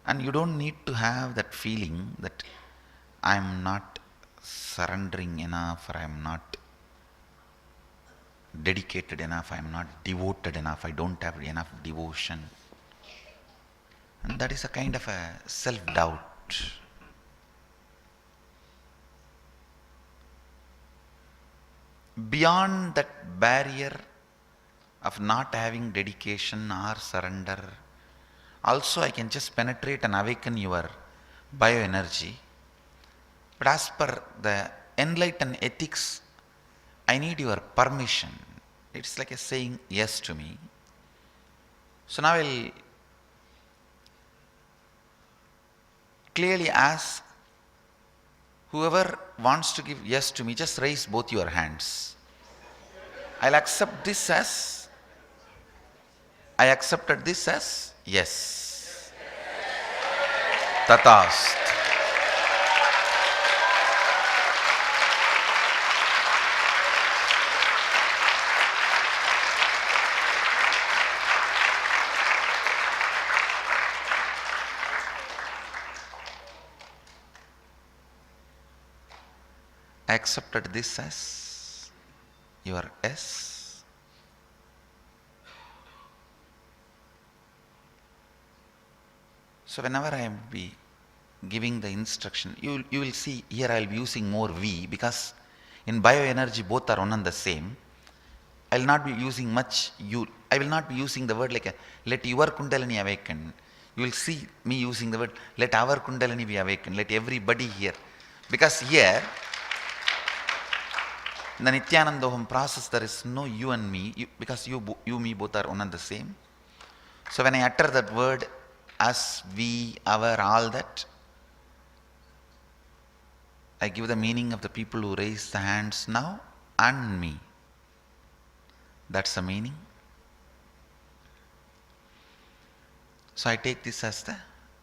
And you don't need to have that feeling that I'm not surrendering enough, or I'm not dedicated enough, I'm not devoted enough, I don't have enough devotion. And that is a kind of a self-doubt. Beyond that barrier of not having dedication or surrender, also I can just penetrate and awaken your bioenergy. But as per the enlightened ethics, I need your permission. It's like a saying yes to me. So now I'll clearly ask whoever wants to give yes to me, just raise both your hands. I'll accept this as, I accepted this as yes. Tatast. I accepted this as your yes. So whenever I am be giving the instruction, you will see here I will be using more V, because in bioenergy both are one and the same. I will not be using much you. I will not be using the word like let your Kundalini awaken. You will see me using the word let our Kundalini be awakened. Let everybody here. Because here, in the Nityanandoham process, there is no you and me, because you, me both are one and the same. So when I utter that word, us, we, our, all that, I give the meaning of the people who raise the hands now and me. That's the meaning. So I take this as the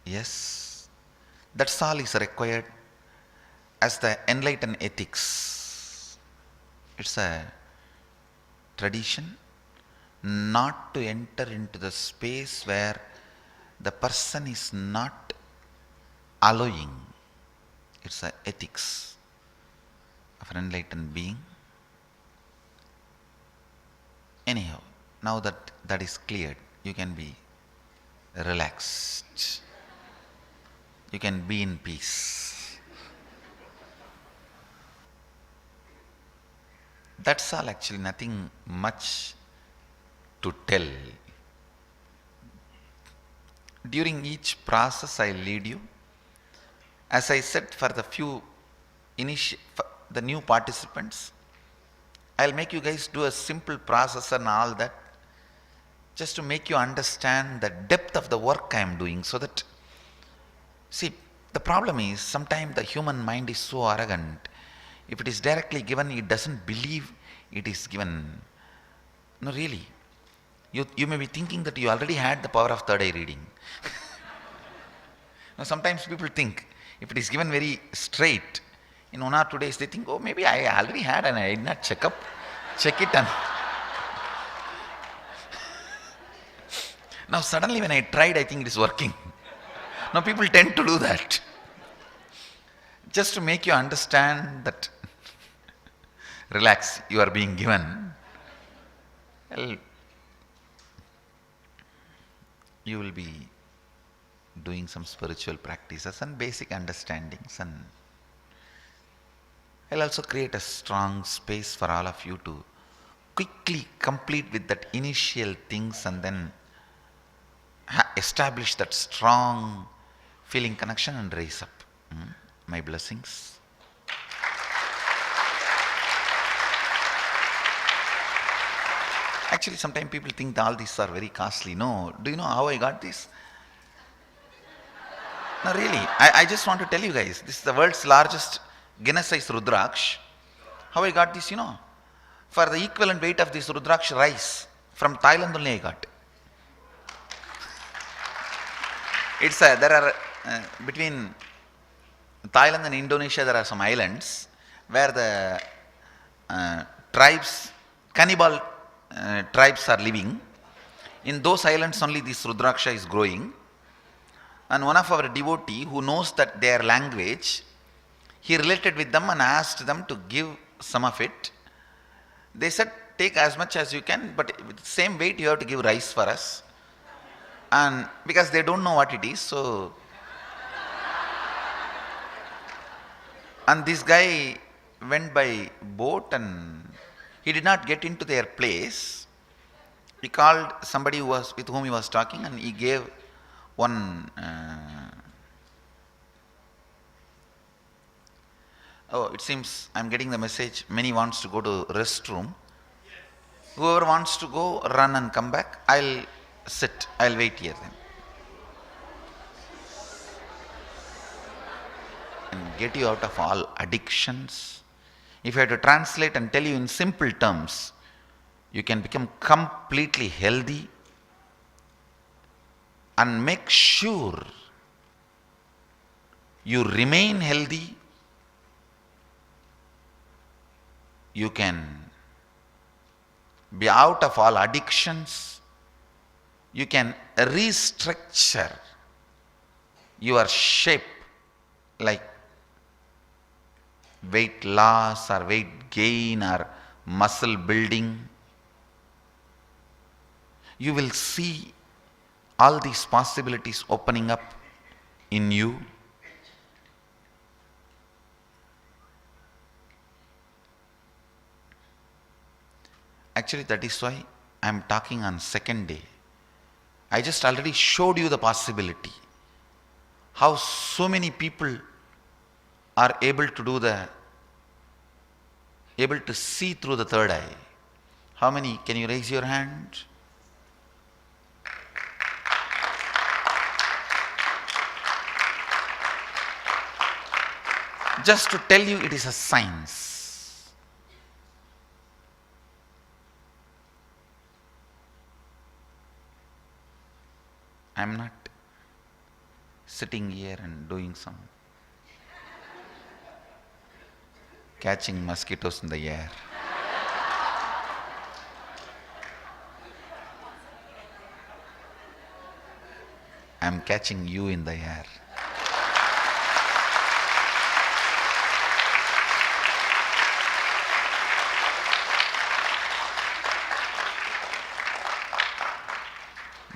yes. That's all is required as the enlightened ethics. It's a tradition not to enter into the space where the person is not allowing. It's a ethics of an enlightened being. Anyhow, now that that is cleared, you can be relaxed. You can be in peace. That's all, actually, nothing much to tell. During each process I lead you. As I said, for the few the new participants, I'll make you guys do a simple process and all that, just to make you understand the depth of the work I am doing. So that, see, the problem is sometimes the human mind is so arrogant. If it is directly given, it doesn't believe it is given. No, really. You may be thinking that you already had the power of third eye reading. Now, sometimes people think if it is given very straight, in 1 or 2 days, they think, oh, maybe I already had and I did not check it. And now suddenly when I tried, I think it is working. Now people tend to do that. Just to make you understand that, relax, you are being given. Well, you will be doing some spiritual practices and basic understandings, and I'll also create a strong space for all of you to quickly complete with that initial things, and then establish that strong feeling connection and raise up. My blessings. Actually, sometimes people think that all these are very costly. No, do you know how I got this? No, really, I just want to tell you guys, this is the world's largest Guinness size Rudraksh. How I got this, for the equivalent weight of this Rudraksh rice, from Thailand only I got. There are, between Thailand and Indonesia, there are some islands where the cannibal tribes are living. In those islands only this Rudraksha is growing. And one of our devotee who knows that their language, he related with them and asked them to give some of it. They said, take as much as you can, but with the same weight you have to give rice for us. And because they don't know what it is, so. And this guy went by boat and he did not get into their place. He called somebody who was with whom he was talking and he gave one. Oh, it seems I'm getting the message. Many wants to go to restroom. Whoever wants to go, run and come back. I'll sit. I'll wait here then. And get you out of all addictions. If I had to translate and tell you in simple terms, you can become completely healthy and make sure you remain healthy. You can be out of all addictions. You can restructure your shape like weight loss or weight gain or muscle building. You will see all these possibilities opening up in you. Actually, that is why I am talking on second day. I just already showed you the possibility. How so many people are able to see through the third eye. How many? Can you raise your hand? Just to tell you, it is a science. I am not sitting here and doing some catching mosquitoes in the air. I am catching you in the air.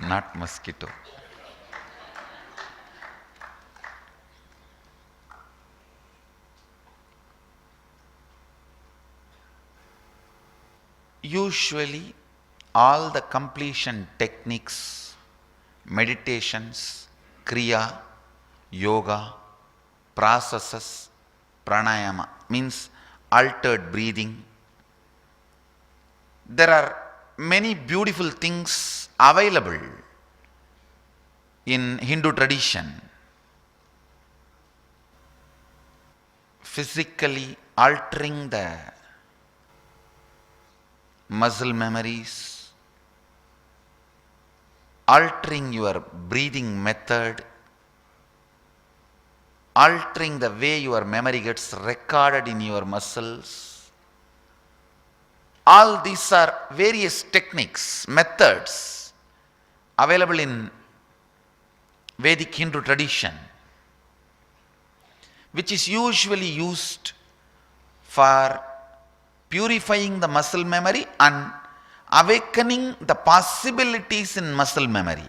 Not mosquito. Usually, all the completion techniques, meditations, kriya, yoga, processes, pranayama, means altered breathing. There are many beautiful things available in Hindu tradition. Physically altering the muscle memories, altering your breathing method, altering the way your memory gets recorded in your muscles. All these are various techniques, methods available in Vedic Hindu tradition, which is usually used for purifying the muscle memory and awakening the possibilities in muscle memory.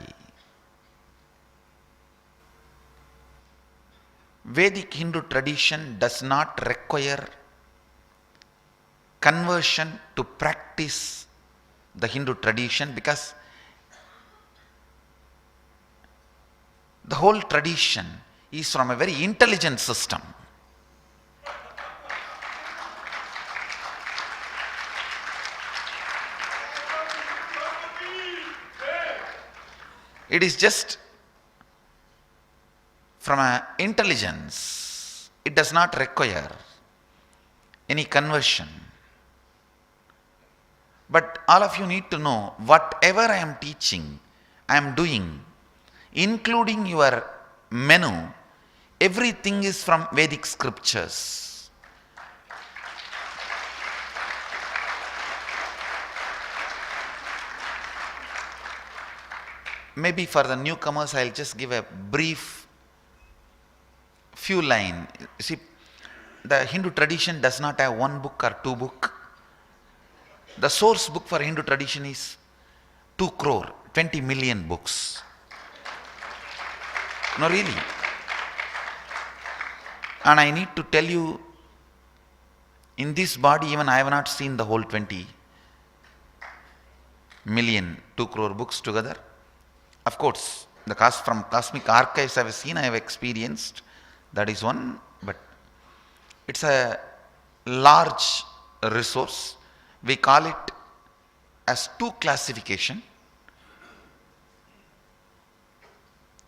Vedic Hindu tradition does not require conversion to practice the Hindu tradition, because the whole tradition is from a very intelligent system. It is just from an intelligence. It does not require any conversion. But all of you need to know, whatever I am teaching, I am doing, including your menu, everything is from Vedic scriptures. maybe for the newcomers, I'll just give a brief few line. See, the Hindu tradition does not have one book or two book. The source book for Hindu tradition is 2 crore, 20 million books. No, really. And I need to tell you, in this body, even I have not seen the whole 20 million, 2 crore books together. Of course, from cosmic archives I have seen, I have experienced. That is one, but it's a large resource. We call it as 2 classification.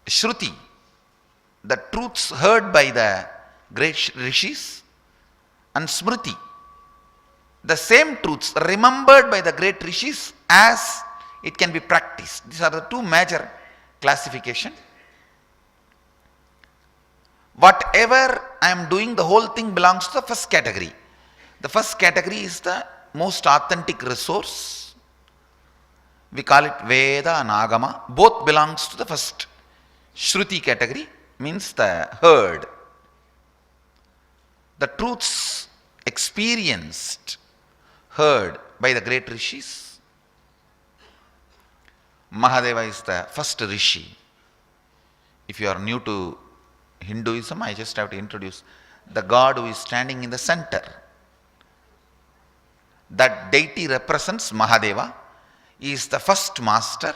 Shruti, the truths heard by the great rishis, and Smriti, the same truths remembered by the great rishis as it can be practiced. These are the 2 major classification. Whatever I am doing, the whole thing belongs to the first category. The first category is the most authentic resource. We call it Veda and Agama. Both belongs to the first Shruti category, means the heard. The truths experienced, heard by the great rishis. Mahadeva is the first rishi. If you are new to Hinduism, I just have to introduce the God who is standing in the center. That deity represents Mahadeva. He is the first master.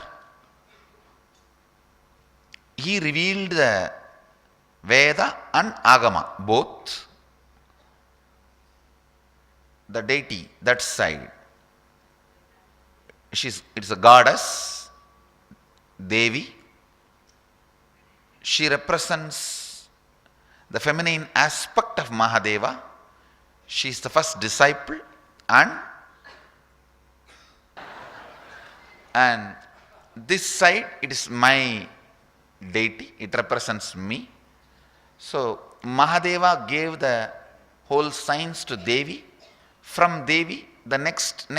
He revealed the Veda and Agama, both. The deity, that side, it's a goddess, Devi. She represents the feminine aspect of Mahadeva. She is the first disciple, and this side, it is my deity, it represents me. So Mahadeva gave the whole science to Devi. From Devi, the next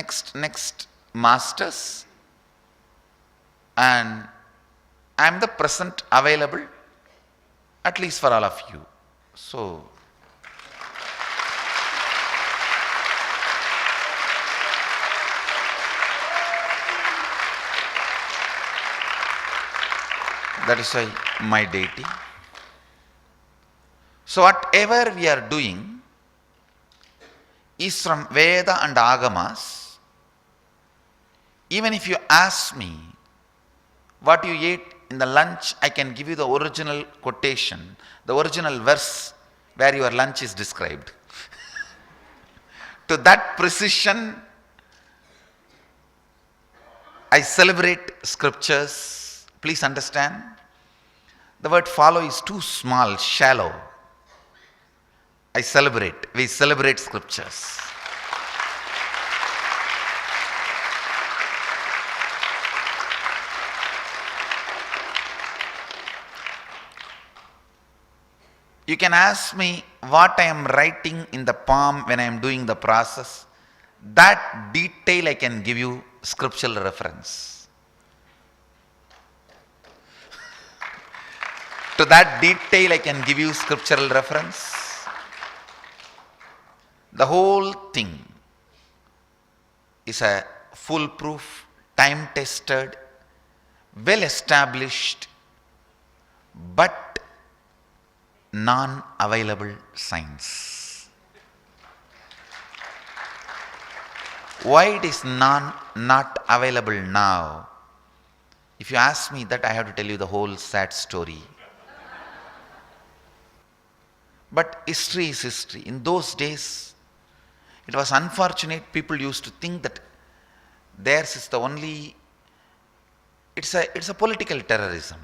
masters, and I am the present available, at least for all of you. So that is why my deity. So whatever we are doing is from Veda and Agamas. Even if you ask me what you ate in the lunch, I can give you the original quotation, the original verse where your lunch is described. To that precision, I celebrate scriptures. Please understand, the word follow is too small, shallow. We celebrate scriptures. You can ask me what I am writing in the palm when I am doing the process. That detail I can give you scriptural reference. To that detail I can give you scriptural reference. The whole thing is a foolproof, time-tested, well-established, but non-available science. Why it is not available now? If you ask me that, I have to tell you the whole sad story. But history is history. In those days, it was unfortunate. People used to think that theirs is the only, it's a political terrorism.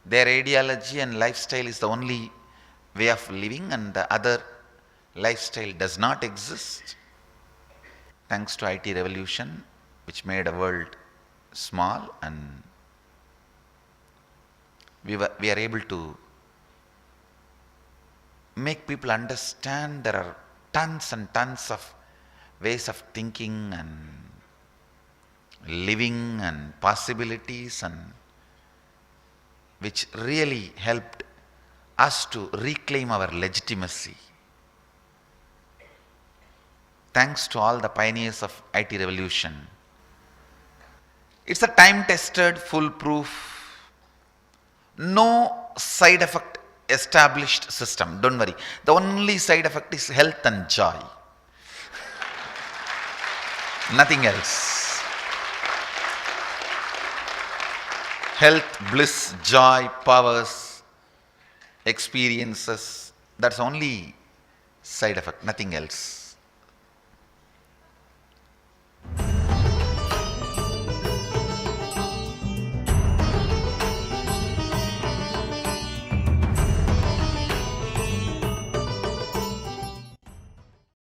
Their ideology and lifestyle is the only way of living, and the other lifestyle does not exist. Thanks to IT revolution, which made a world small, and we are able to make people understand there are tons and tons of ways of thinking and living and possibilities, and which really helped us to reclaim our legitimacy. Thanks to all the pioneers of IT revolution. It's a time-tested, foolproof, no side effect established system. Don't worry. The only side effect is health and joy. Nothing else. Health, bliss, joy, powers, experiences. That's only side effect, nothing else.